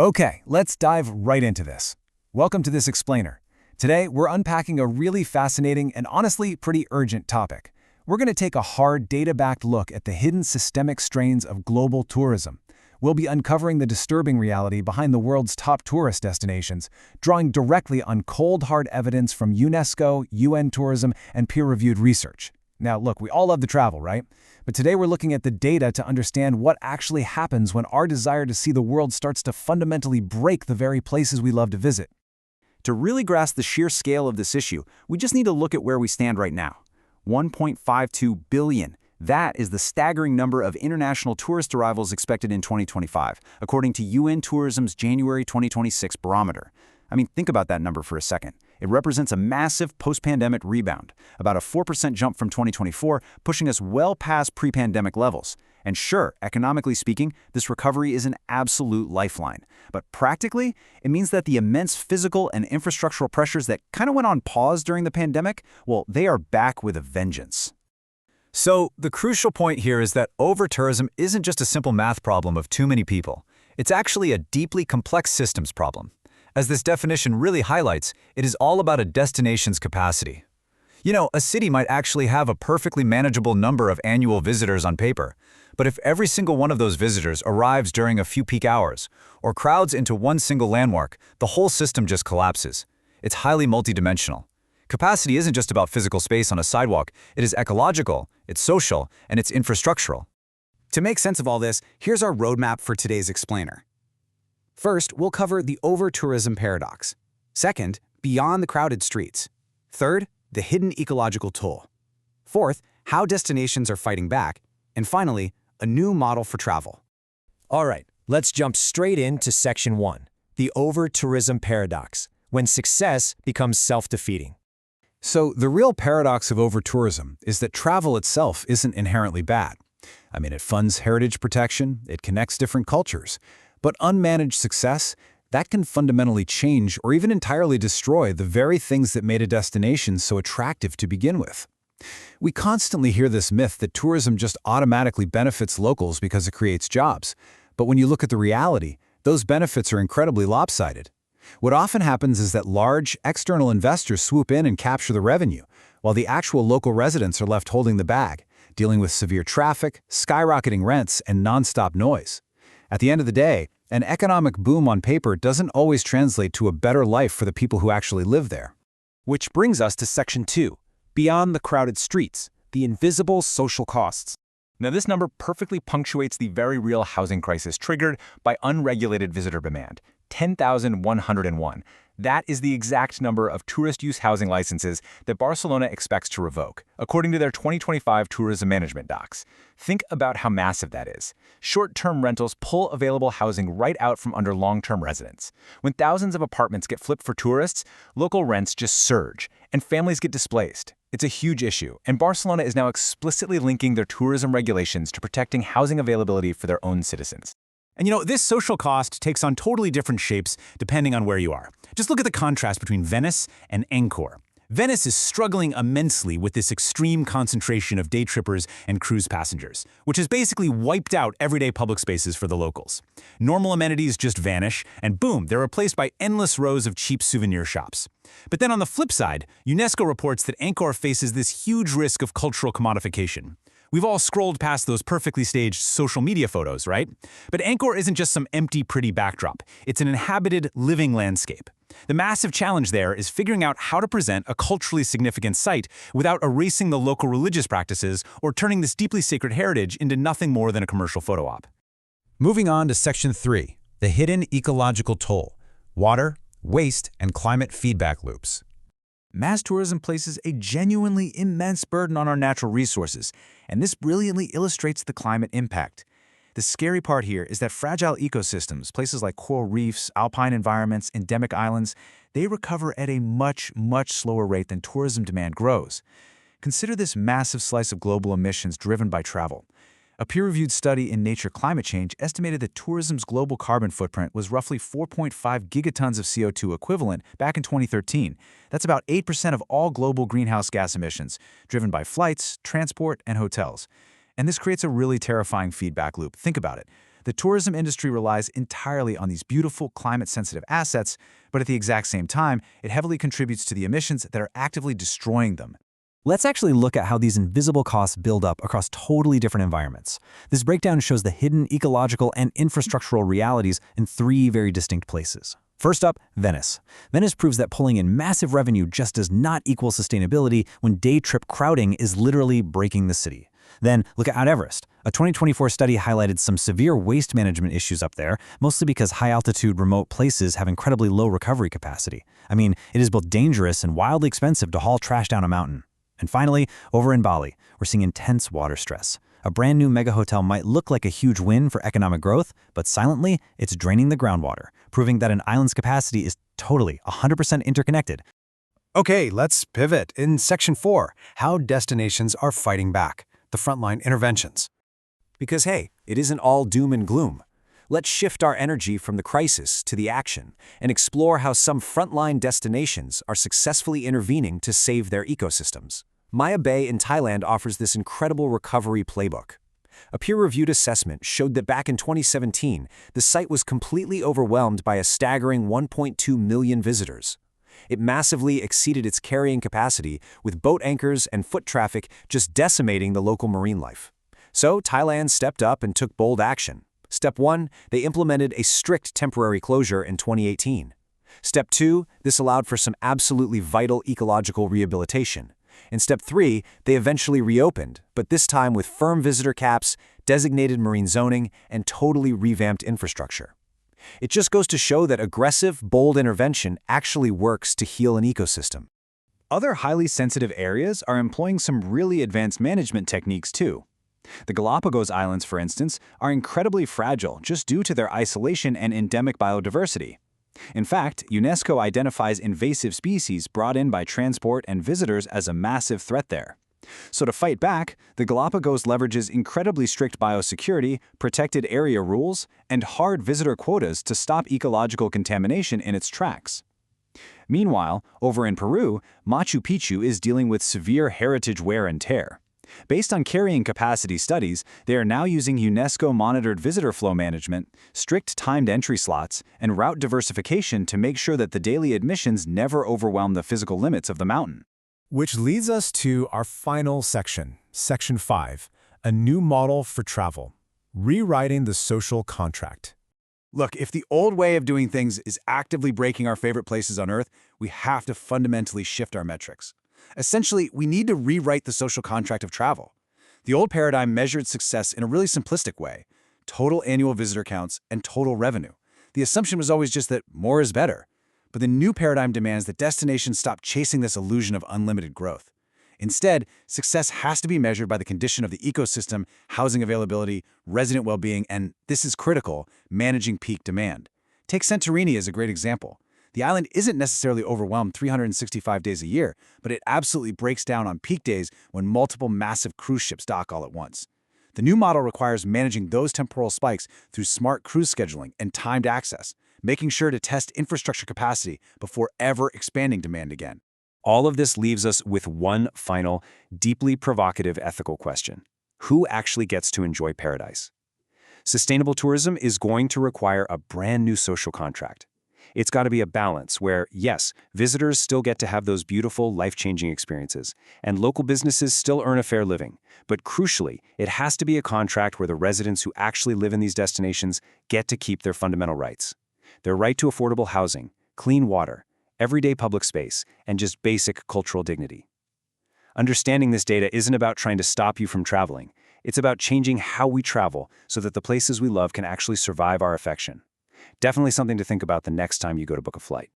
Okay, let's dive right into this. Welcome to this explainer. Today, we're unpacking a really fascinating and honestly pretty urgent topic. We're going to take a hard, data-backed look at the hidden systemic strains of global tourism. We'll be uncovering the disturbing reality behind the world's top tourist destinations, drawing directly on cold, hard evidence from UNESCO, UN tourism, and peer-reviewed research. Now, look, we all love to travel, right? But today we're looking at the data to understand what actually happens when our desire to see the world starts to fundamentally break the very places we love to visit. To really grasp the sheer scale of this issue, we just need to look at where we stand right now. 1.52 billion. That is the staggering number of international tourist arrivals expected in 2025, according to UN Tourism's January 2026 barometer. I mean, think about that number for a second. It represents a massive post-pandemic rebound, about a 4% jump from 2024, pushing us well past pre-pandemic levels. And sure, economically speaking, this recovery is an absolute lifeline. But practically, it means that the immense physical and infrastructural pressures that kind of went on pause during the pandemic, well, they are back with a vengeance. So, the crucial point here is that overtourism isn't just a simple math problem of too many people. It's actually a deeply complex systems problem. As this definition really highlights, it is all about a destination's capacity. You know, a city might actually have a perfectly manageable number of annual visitors on paper, but if every single one of those visitors arrives during a few peak hours, or crowds into one single landmark, the whole system just collapses. It's highly multidimensional. Capacity isn't just about physical space on a sidewalk, it is ecological, it's social, and it's infrastructural. To make sense of all this, here's our roadmap for today's explainer. First, we'll cover the overtourism paradox. Second, beyond the crowded streets. Third, the hidden ecological toll. Fourth, how destinations are fighting back. And finally, a new model for travel. All right, let's jump straight into Section 1, the overtourism paradox, when success becomes self-defeating. So, the real paradox of overtourism is that travel itself isn't inherently bad. I mean, it funds heritage protection, it connects different cultures. But unmanaged success, that can fundamentally change or even entirely destroy the very things that made a destination so attractive to begin with. We constantly hear this myth that tourism just automatically benefits locals because it creates jobs. But when you look at the reality, those benefits are incredibly lopsided. What often happens is that large, external investors swoop in and capture the revenue, while the actual local residents are left holding the bag, dealing with severe traffic, skyrocketing rents, and nonstop noise. At the end of the day, an economic boom on paper doesn't always translate to a better life for the people who actually live there. Which brings us to Section 2, beyond the crowded streets, the invisible social costs. Now, this number perfectly punctuates the very real housing crisis triggered by unregulated visitor demand, 10,101. That is the exact number of tourist-use housing licenses that Barcelona expects to revoke, according to their 2025 tourism management docs. Think about how massive that is. Short-term rentals pull available housing right out from under long-term residents. When thousands of apartments get flipped for tourists, local rents just surge, and families get displaced. It's a huge issue, and Barcelona is now explicitly linking their tourism regulations to protecting housing availability for their own citizens. And you know, this social cost takes on totally different shapes depending on where you are. Just look at the contrast between Venice and Angkor. Venice is struggling immensely with this extreme concentration of day trippers and cruise passengers, which has basically wiped out everyday public spaces for the locals. Normal amenities just vanish, and boom, they're replaced by endless rows of cheap souvenir shops. But then on the flip side, UNESCO reports that Angkor faces this huge risk of cultural commodification. We've all scrolled past those perfectly staged social media photos, right? But Angkor isn't just some empty, pretty backdrop. It's an inhabited, living landscape. The massive challenge there is figuring out how to present a culturally significant site without erasing the local religious practices or turning this deeply sacred heritage into nothing more than a commercial photo op. Moving on to Section 3, the hidden ecological toll, water, waste, and climate feedback loops. Mass tourism places a genuinely immense burden on our natural resources, and this brilliantly illustrates the climate impact. The scary part here is that fragile ecosystems, places like coral reefs, alpine environments, endemic islands, they recover at a much, much slower rate than tourism demand grows. Consider this massive slice of global emissions driven by travel. A peer-reviewed study in Nature Climate Change estimated that tourism's global carbon footprint was roughly 4.5 gigatons of CO2 equivalent back in 2013. That's about 8% of all global greenhouse gas emissions, driven by flights, transport, and hotels. And this creates a really terrifying feedback loop. Think about it. The tourism industry relies entirely on these beautiful, climate-sensitive assets, but at the exact same time, it heavily contributes to the emissions that are actively destroying them. Let's actually look at how these invisible costs build up across totally different environments. This breakdown shows the hidden ecological and infrastructural realities in 3 very distinct places. First up, Venice. Venice proves that pulling in massive revenue just does not equal sustainability when day trip crowding is literally breaking the city. Then look at Mount Everest. A 2024 study highlighted some severe waste management issues up there, mostly because high-altitude remote places have incredibly low recovery capacity. I mean, it is both dangerous and wildly expensive to haul trash down a mountain. And finally, over in Bali, we're seeing intense water stress. A brand new mega hotel might look like a huge win for economic growth, but silently, it's draining the groundwater, proving that an island's capacity is totally 100% interconnected. Okay, let's pivot. In Section 4, how destinations are fighting back, the frontline interventions. Because hey, it isn't all doom and gloom. Let's shift our energy from the crisis to the action and explore how some frontline destinations are successfully intervening to save their ecosystems. Maya Bay in Thailand offers this incredible recovery playbook. A peer-reviewed assessment showed that back in 2017, the site was completely overwhelmed by a staggering 1.2 million visitors. It massively exceeded its carrying capacity, with boat anchors and foot traffic just decimating the local marine life. So Thailand stepped up and took bold action. Step 1, they implemented a strict temporary closure in 2018. Step 2, this allowed for some absolutely vital ecological rehabilitation. In Step 3, they eventually reopened, but this time with firm visitor caps, designated marine zoning, and totally revamped infrastructure. It just goes to show that aggressive, bold intervention actually works to heal an ecosystem. Other highly sensitive areas are employing some really advanced management techniques too. The Galapagos Islands, for instance, are incredibly fragile just due to their isolation and endemic biodiversity. In fact, UNESCO identifies invasive species brought in by transport and visitors as a massive threat there. So to fight back, the Galapagos leverages incredibly strict biosecurity, protected area rules, and hard visitor quotas to stop ecological contamination in its tracks. Meanwhile, over in Peru, Machu Picchu is dealing with severe heritage wear and tear. Based on carrying capacity studies, they are now using UNESCO-monitored visitor flow management, strict timed entry slots, and route diversification to make sure that the daily admissions never overwhelm the physical limits of the mountain. Which leads us to our final section, Section 5, a new model for travel, rewriting the social contract. Look, if the old way of doing things is actively breaking our favorite places on Earth, we have to fundamentally shift our metrics. Essentially, we need to rewrite the social contract of travel. The old paradigm measured success in a really simplistic way: total annual visitor counts and total revenue. The assumption was always just that more is better. But the new paradigm demands that destinations stop chasing this illusion of unlimited growth. Instead, success has to be measured by the condition of the ecosystem, housing availability, resident well-being, and, this is critical, managing peak demand. Take Santorini as a great example. The island isn't necessarily overwhelmed 365 days a year, but it absolutely breaks down on peak days when multiple massive cruise ships dock all at once. The new model requires managing those temporal spikes through smart cruise scheduling and timed access, making sure to test infrastructure capacity before ever expanding demand again. All of this leaves us with one final, deeply provocative ethical question. Who actually gets to enjoy paradise? Sustainable tourism is going to require a brand new social contract. It's got to be a balance where, yes, visitors still get to have those beautiful, life-changing experiences, and local businesses still earn a fair living. But crucially, it has to be a contract where the residents who actually live in these destinations get to keep their fundamental rights. Their right to affordable housing, clean water, everyday public space, and just basic cultural dignity. Understanding this data isn't about trying to stop you from traveling. It's about changing how we travel so that the places we love can actually survive our affection. Definitely something to think about the next time you go to book a flight.